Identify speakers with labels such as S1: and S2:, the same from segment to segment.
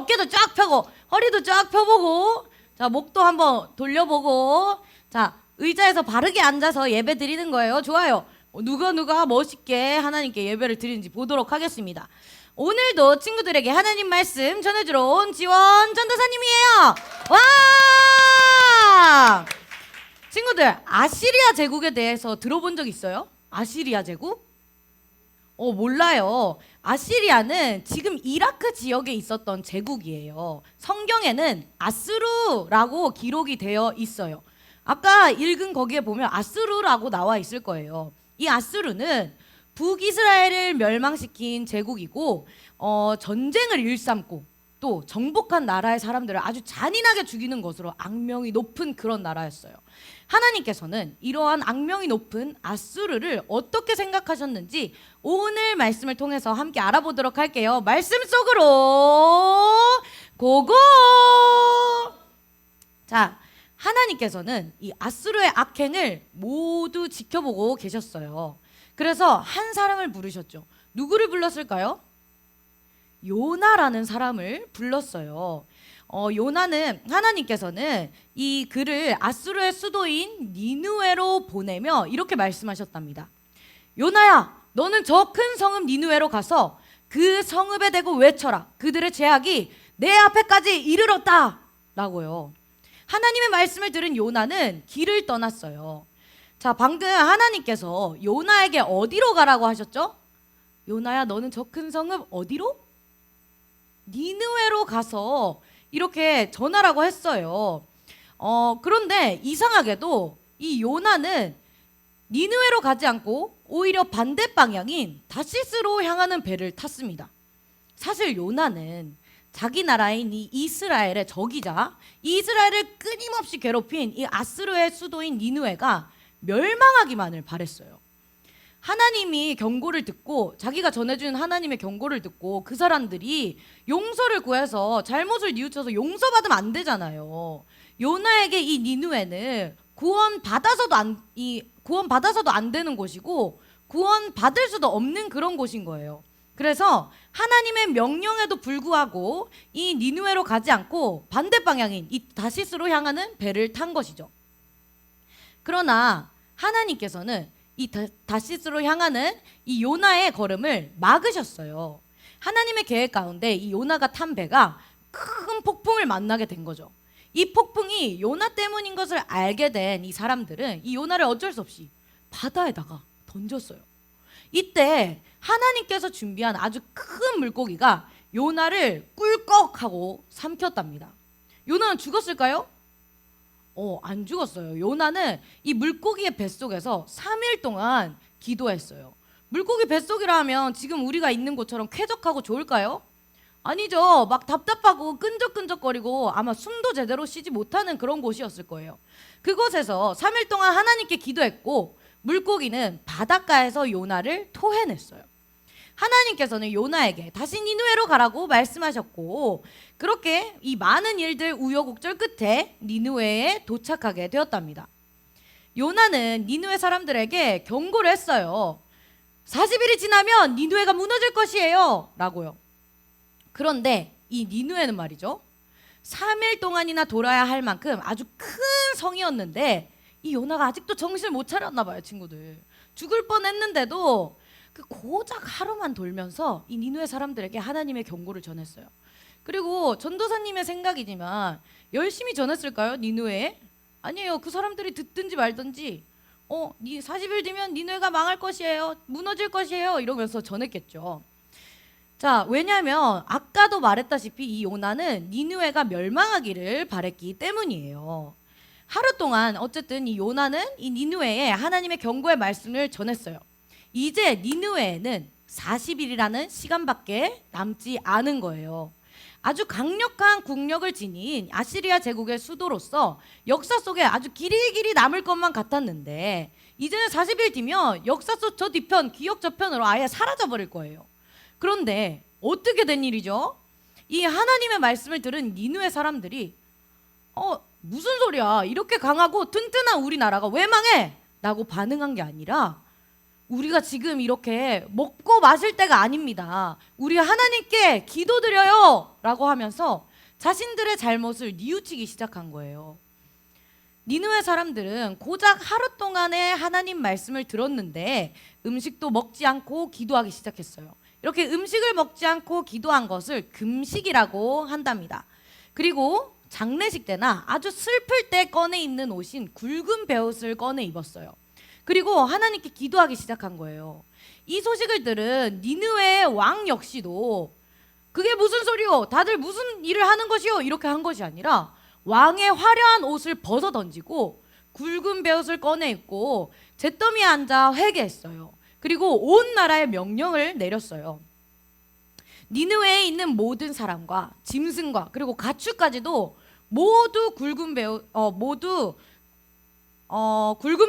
S1: 어깨도 쫙 펴고 허리도 쫙 펴보고 자 목도 한번 돌려보고 자 의자에서 바르게 앉아서 예배 드리는 거예요. 좋아요. 누가 멋있게 하나님께 예배를 드리는지 보도록 하겠습니다. 오늘도 친구들에게 하나님 말씀 전해주러 온 지원 전도사님이에요. 와! 친구들, 아시리아 제국에 대해서 들어본 적 있어요? 아시리아 제국? 몰라요. 아시리아는 지금 이라크 지역에 있었던 제국이에요. 성경에는 아스루라고 기록이 되어 있어요. 아까 읽은 거기에 보면 아스루라고 나와 있을 거예요. 이 아스루는 북이스라엘을 멸망시킨 제국이고 전쟁을 일삼고 또 정복한 나라의 사람들을 아주 잔인하게 죽이는 것으로 악명이 높은 그런 나라였어요. 하나님께서는 이러한 악명이 높은 아수르를 어떻게 생각하셨는지 오늘 말씀을 통해서 함께 알아보도록 할게요. 말씀 속으로 고고! 자, 하나님께서는 이 아수르의 악행을 모두 지켜보고 계셨어요. 그래서 한 사람을 부르셨죠. 누구를 불렀을까요? 요나라는 사람을 불렀어요. 요나는 하나님께서는 이 그를 아수르의 수도인 니느웨로 보내며 이렇게 말씀하셨답니다. 요나야, 너는 저 큰 성읍 니느웨로 가서 그 성읍에 대고 외쳐라. 그들의 죄악이 내 앞에까지 이르렀다. 라고요. 하나님의 말씀을 들은 요나는 길을 떠났어요. 자, 방금 하나님께서 요나에게 어디로 가라고 하셨죠? 요나야, 너는 저 큰 성읍 어디로? 니느웨로 가서 이렇게 전하라고 했어요. 그런데 이상하게도 이 요나는 니느웨로 가지 않고 오히려 반대 방향인 다시스로 향하는 배를 탔습니다. 사실 요나는 자기 나라인 이 이스라엘의 적이자 이스라엘을 끊임없이 괴롭힌 이 아스르의 수도인 니느웨가 멸망하기만을 바랬어요. 하나님이 경고를 듣고 자기가 전해준 하나님의 경고를 듣고 그 사람들이 용서를 구해서 잘못을 뉘우쳐서 용서받으면 안 되잖아요. 요나에게 이 니느웨는 구원받아서도 안 되는 곳이고 구원받을 수도 없는 그런 곳인 거예요. 그래서 하나님의 명령에도 불구하고 이 니느웨로 가지 않고 반대 방향인 이 다시스로 향하는 배를 탄 것이죠. 그러나 하나님께서는 이 다시스로 향하는 이 요나의 걸음을 막으셨어요. 하나님의 계획 가운데 이 요나가 탄 배가 큰 폭풍을 만나게 된 거죠. 이 폭풍이 요나 때문인 것을 알게 된 이 사람들은 이 요나를 어쩔 수 없이 바다에다가 던졌어요. 이때 하나님께서 준비한 아주 큰 물고기가 요나를 꿀꺽하고 삼켰답니다. 요나는 죽었을까요? 안 죽었어요. 요나는 이 물고기의 뱃속에서 3일 동안 기도했어요. 물고기 뱃속이라면 지금 우리가 있는 곳처럼 쾌적하고 좋을까요? 아니죠. 막 답답하고 끈적끈적거리고 아마 숨도 제대로 쉬지 못하는 그런 곳이었을 거예요. 그곳에서 3일 동안 하나님께 기도했고 물고기는 바닷가에서 요나를 토해냈어요. 하나님께서는 요나에게 다시 니느웨로 가라고 말씀하셨고 그렇게 이 많은 일들 우여곡절 끝에 니느웨에 도착하게 되었답니다. 요나는 니느웨 사람들에게 경고를 했어요. 40일이 지나면 니느웨가 무너질 것이에요 라고요. 그런데 이 니느웨는 말이죠, 3일 동안이나 돌아야 할 만큼 아주 큰 성이었는데 이 요나가 아직도 정신을 못 차렸나 봐요. 친구들, 죽을 뻔했는데도 그 고작 하루만 돌면서 이 니느웨 사람들에게 하나님의 경고를 전했어요. 그리고 전도사님의 생각이지만 열심히 전했을까요? 니느웨에? 아니에요. 그 사람들이 듣든지 말든지 40일 뒤면 니느웨가 망할 것이에요, 무너질 것이에요 이러면서 전했겠죠. 자, 왜냐하면 아까도 말했다시피 이 요나는 니느웨가 멸망하기를 바랬기 때문이에요. 하루 동안 어쨌든 이 요나는 이 니느웨에 하나님의 경고의 말씀을 전했어요. 이제 니느웨에는 40일이라는 시간밖에 남지 않은 거예요. 아주 강력한 국력을 지닌 아시리아 제국의 수도로서 역사 속에 아주 길이 남을 것만 같았는데 이제는 40일 뒤면 역사 속 저 뒤편, 기억 저편으로 아예 사라져버릴 거예요. 그런데 어떻게 된 일이죠? 이 하나님의 말씀을 들은 니느웨 사람들이 무슨 소리야, 이렇게 강하고 튼튼한 우리나라가 왜 망해? 라고 반응한 게 아니라 우리가 지금 이렇게 먹고 마실 때가 아닙니다. 우리 하나님께 기도드려요 라고 하면서 자신들의 잘못을 뉘우치기 시작한 거예요. 니느웨 사람들은 고작 하루 동안의 하나님 말씀을 들었는데 음식도 먹지 않고 기도하기 시작했어요. 이렇게 음식을 먹지 않고 기도한 것을 금식이라고 한답니다. 그리고 장례식 때나 아주 슬플 때 꺼내 입는 옷인 굵은 베옷을 꺼내 입었어요. 그리고 하나님께 기도하기 시작한 거예요. 이 소식을 들은 니느웨의 왕 역시도 그게 무슨 소리요? 다들 무슨 일을 하는 것이요? 이렇게 한 것이 아니라 왕의 화려한 옷을 벗어 던지고 굵은 베옷을 꺼내 입고 잿더미에 앉아 회개했어요. 그리고 온 나라에 명령을 내렸어요. 니느웨에 있는 모든 사람과 짐승과 그리고 가축까지도 모두 굵은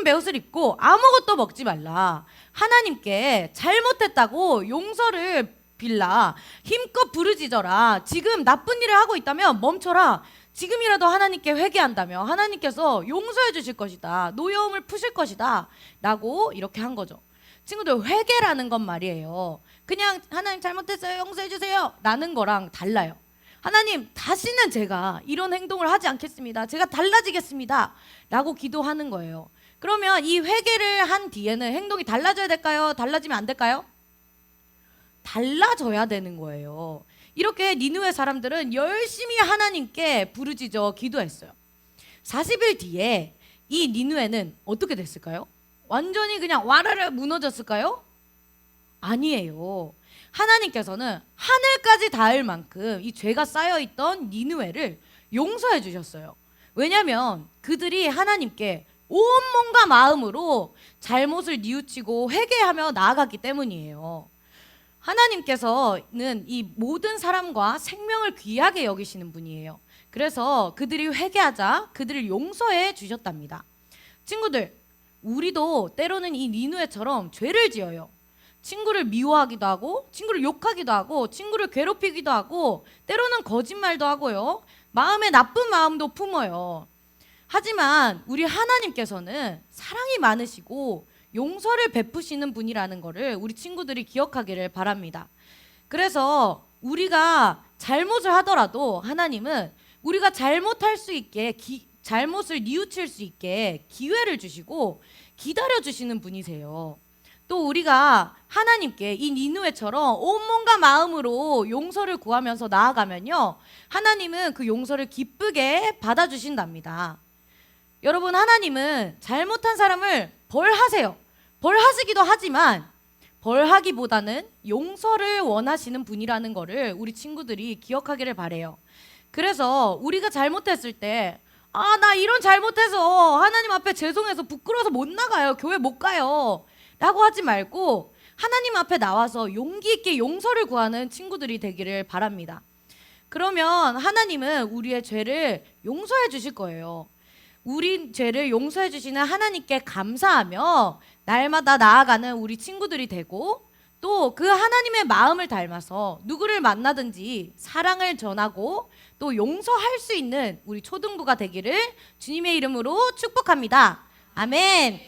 S1: 베옷을 입고 아무것도 먹지 말라. 하나님께 잘못했다고 용서를 빌라. 힘껏 부르짖어라. 지금 나쁜 일을 하고 있다면 멈춰라. 지금이라도 하나님께 회개한다며 하나님께서 용서해 주실 것이다. 노여움을 푸실 것이다. 라고 이렇게 한 거죠. 친구들, 회개라는 건 말이에요, 그냥 하나님 잘못했어요 용서해 주세요 라는 거랑 달라요. 하나님, 다시는 제가 이런 행동을 하지 않겠습니다. 제가 달라지겠습니다 라고 기도하는 거예요. 그러면 이 회개를 한 뒤에는 행동이 달라져야 될까요? 달라지면 안 될까요? 달라져야 되는 거예요. 이렇게 니느웨 사람들은 열심히 하나님께 부르짖어 기도했어요. 40일 뒤에 이 니느웨는 어떻게 됐을까요? 완전히 그냥 와르르 무너졌을까요? 아니에요. 하나님께서는 하늘까지 닿을 만큼 이 죄가 쌓여있던 니느웨를 용서해 주셨어요. 왜냐하면 그들이 하나님께 온몸과 마음으로 잘못을 뉘우치고 회개하며 나아갔기 때문이에요. 하나님께서는 이 모든 사람과 생명을 귀하게 여기시는 분이에요. 그래서 그들이 회개하자 그들을 용서해 주셨답니다. 친구들, 우리도 때로는 이 니느웨처럼 죄를 지어요. 친구를 미워하기도 하고, 친구를 욕하기도 하고, 친구를 괴롭히기도 하고, 때로는 거짓말도 하고요. 마음에 나쁜 마음도 품어요. 하지만 우리 하나님께서는 사랑이 많으시고 용서를 베푸시는 분이라는 것을 우리 친구들이 기억하기를 바랍니다. 그래서 우리가 잘못을 하더라도 하나님은 우리가 잘못할 수 있게 잘못을 뉘우칠 수 있게 기회를 주시고 기다려주시는 분이세요. 또 우리가 하나님께 이 니느웨처럼 온몸과 마음으로 용서를 구하면서 나아가면요, 하나님은 그 용서를 기쁘게 받아주신답니다. 여러분, 하나님은 잘못한 사람을 벌하세요. 벌하시기도 하지만 벌하기보다는 용서를 원하시는 분이라는 거를 우리 친구들이 기억하기를 바래요. 그래서 우리가 잘못했을 때 나 이런 잘못해서 하나님 앞에 죄송해서 부끄러워서 못 나가요. 교회 못 가요. 라고 하지 말고 하나님 앞에 나와서 용기 있게 용서를 구하는 친구들이 되기를 바랍니다. 그러면 하나님은 우리의 죄를 용서해 주실 거예요. 우리 죄를 용서해 주시는 하나님께 감사하며 날마다 나아가는 우리 친구들이 되고, 또 그 하나님의 마음을 닮아서 누구를 만나든지 사랑을 전하고 또 용서할 수 있는 우리 초등부가 되기를 주님의 이름으로 축복합니다. 아멘.